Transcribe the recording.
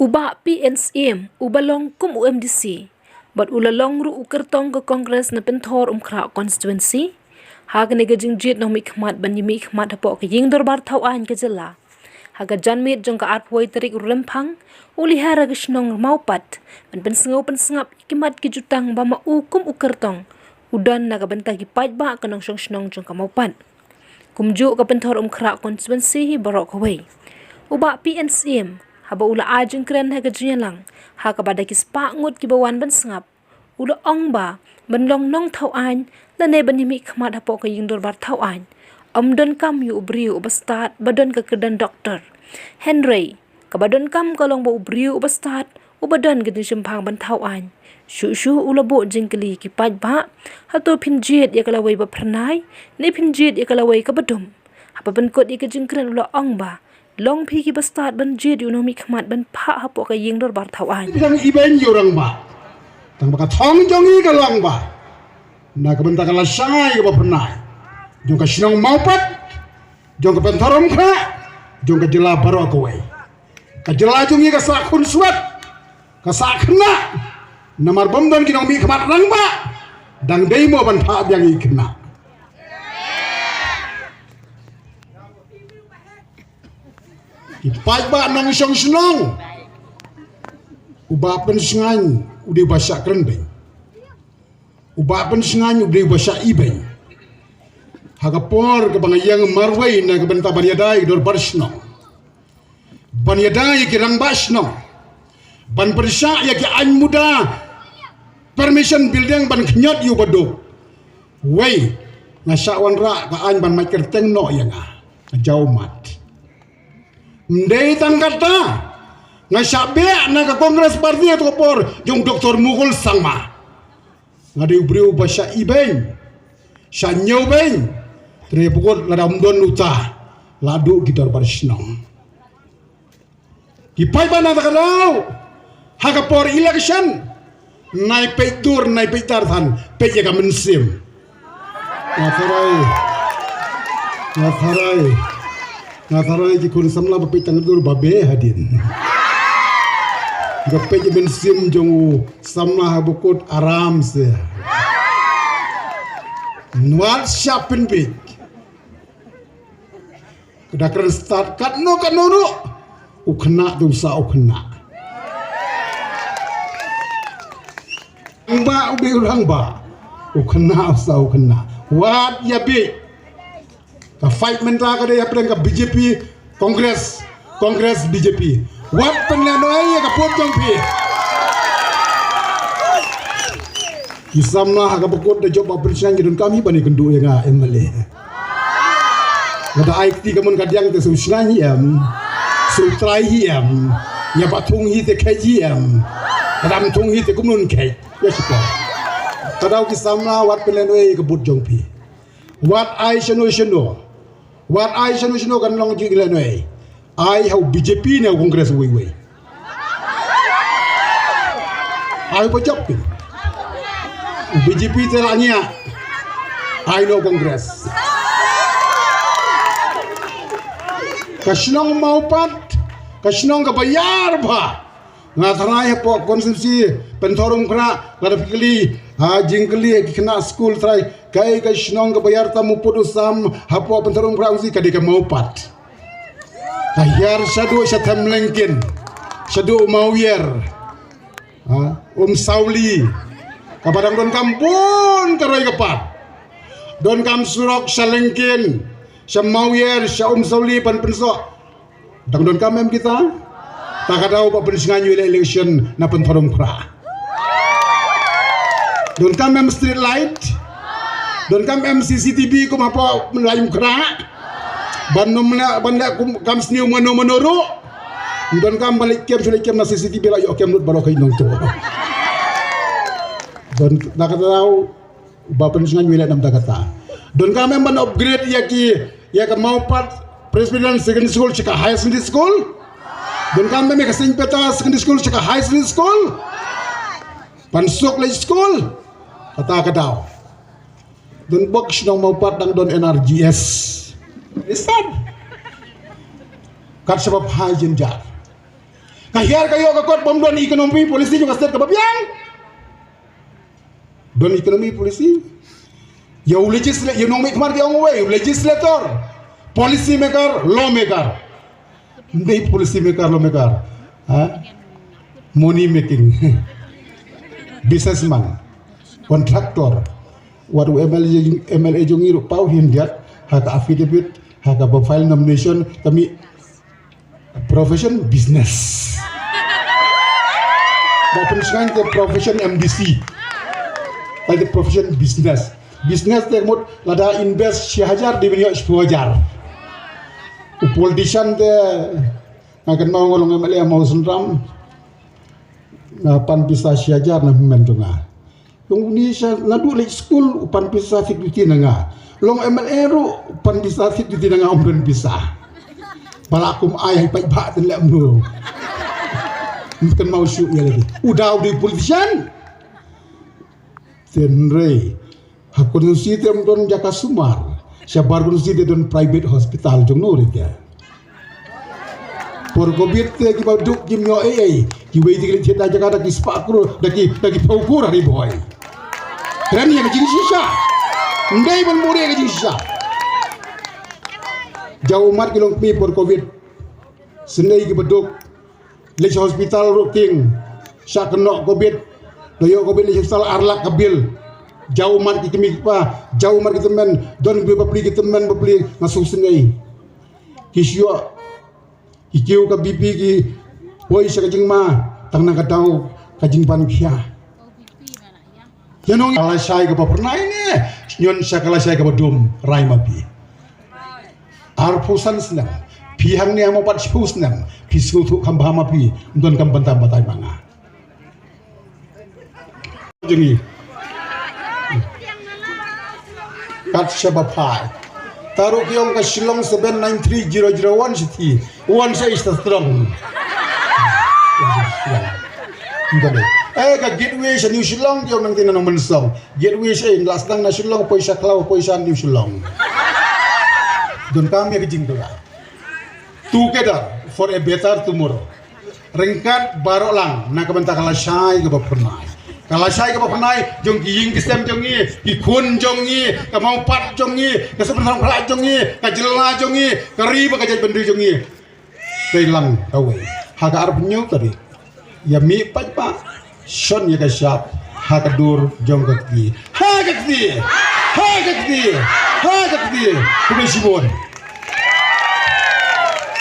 Uba PNCM, ubalong kum UMDC, but ulalong ru ukertong ke Kongres na pentor kra constituency, haga nega jingjit no mikmat ban mikmat hapo ke ying dorbar tauan ke jela. Haga janmit jong ka arpoi terik urlempang, ulihara ke shnong maupat, ban pensengap ikimat ke jutang bama ukum ukertong, udan naga bentagi pajba ke nong shnong jong ka maupat. Kumjuk ke pentor kra constituency hi barok hawai. Uba PNCM, haba ula ajeng keren haga junyalang, haga pada kispa ngut kibawan ban sengap, ula ong ba, ban long nong tau ain, lane ban yimi khamat hapo ke yingdor bar tau ain, don kam yu ubriu ubastat, badon ke kedan doktor. Henry, kabadon kam kalong ba ubriu ubastat, ubadon ke disimpang ban tau ain. Shu ula bo jingkeli ki paj ba, hato pinjit ya kalawai ba pernai, ni pinjit ya kalawai ka badum. Hapa ban kot ya ke jingkeren ula ong ba, long pi ki bastat ban jid yu no mi khmat ban pha hapo ka ying dor bar thawan tang iben yorang ba tang baka thong jongi ka lang ba na ka benta kala sangai ka pernah jong ka sinong maupat jong ka pentarom kha jong ka jela baro ko wei ka jela jongi ka sa khun suat ka sa khna namar bom don ki no mi khmat lang ba dang dei mo ban pha byang i khna ipai ba nong song senong uba pen sengan udah bahasa kerendeng uba pen sengan udah bahasa ibeng hagapor ke bangayang marway na ke benta banyadai dor barsno banyadai ke rang basno ban persa ya ke an muda permission building ban knyot yu baduk wei ngasawan ra ka an ban mai kerteng no yang jauh mat Mdei tangkata ngasabe na ka Kongres Parti atau por jong Dr. Mukul Sangma ngadi ubriu bahasa ibeng sanyau beng tre pukul ladam don uta ladu gitar barisnong kipai bana takarau haga por election nai peitur nai peitar than pe jaga mensim Ngatarai ki kun samla bapi tangdur babe hadin. Gape je bensim jongu samla habukut aram se. Nuat siapin big. Kedakran start kat no. Ukena tu sa ukena. Angba ubi ulang ba. Ukena sa ukena. Wat ya big. Ka fight mental ka dia pedang ka BJP Kongres BJP wat penlanoi ka potong pi isamna ka pokot de job presiden jidun kami bani kendu ya nga emale ada IT kamun kadiang te susna hiam sutrai hiam ya patung hi te khajiam ram tung hi te kumun khai ya sipa tadau kisamna wat penlanoi ka potong pi wat ai shano Wat ai sanu kan long jinglan wei. Ai hau BJP ne Kongres wei. Ai bocok pin. BJP teranya. Ai no Kongres. Kasnong maupat, kasnong kabayar ba. Ngatrai po konsumsi pentorum kena kada fikli jingkeli kena school try kai kasnong kabayar tamu pudusam hapo pentorum kena usi kadika maupat ayar sadu satam lengkin sadu mauyer sauli kapadang don kampun karai kapat don kam surok salengkin samauyer sa sauli pan penso dang don kamem kita tak ada apa pensingan election na pentorong pra. Don kam mem street light, don kam mem CCTV kum apa melayung kra, banda kam sniu menuru, don kam balik kem sulit kem na CCTV lah yo kem lut balok inong tu. Don tak ada apa pensingan election nam tak kata. Don kam mem ban upgrade ya mau part presiden secondary school cika high secondary school. Don kami mereka sing peta secondary school cakap high school, pansuk lagi school, kata kadau. Don box nong mau patang don NRGS, lisan. kat sebab hai jenjar kahiar kayo kakot bom don ekonomi polisi juga state kebabiang don ekonomi polisi ya legislator you know me kemar dia way legislator policy maker law maker hindi policy maker law maker money making businessman kontraktor waru MLA jongi ru pau hindiat haka affidavit haka file nomination kami profession business maupun sekarang ke profession MDC ada profession business temut lada invest 1000 di minyak 10,000 politician te akan mau ngolong MLA mau sendram pan bisa 1000 na mentunga yung Indonesia nadu lek school upan bisa fituti nga long MLA ro upan bisa fituti nga umben bisa balakum ayah pai ba ten lek mu mungkin mau syuk ya lagi udah di politician tenre hakun site don jaka sumar sabar gun site don private hospital jong no ya por covid te ki baduk kim yo ki wei ti cita jakarta ki spakro daki paukur hari boy keren yang jing sisa ndai ban more yang jing sisa jauh mat kilong pi por covid senai ki baduk le hospital ruking sa kena covid doyo covid le hospital arlak kabil jauh mat ki kimi pa jauh mat ki temen don bi beli ki temen beli ngasung senai kisyo ikiu ka bibi ki boy sa kajing ma tang na katau kajing pan kya yanong kalasay ka pa pernah ini nyon sa kalasay ka badum rai mapi arpusan senang pihang ni amo pat spus nang pisu tu kambah mapi don kam bantam batai manga jengi kat sabapai taruh kiong ka Shillong 793001 city one say is strong ka gateway sa New Shillong kiong nang tinanong mensong gateway sa last nang na Shillong poisa klaw poisa New Shillong don kami ka jingdola together for a better tomorrow ringkat barok lang na kabanta kalasay ka pernah kalasay ka pernah jong kiying kisem jongi ikun jongi kamau pat jongi kasebenarang pelak jongi kajela jongi kariba kajat bendu jongi kailang kawe haga arab nyu tadi ya mi pat pa shon ya kasyap haga dur jong kakti haga kakti kubi sibon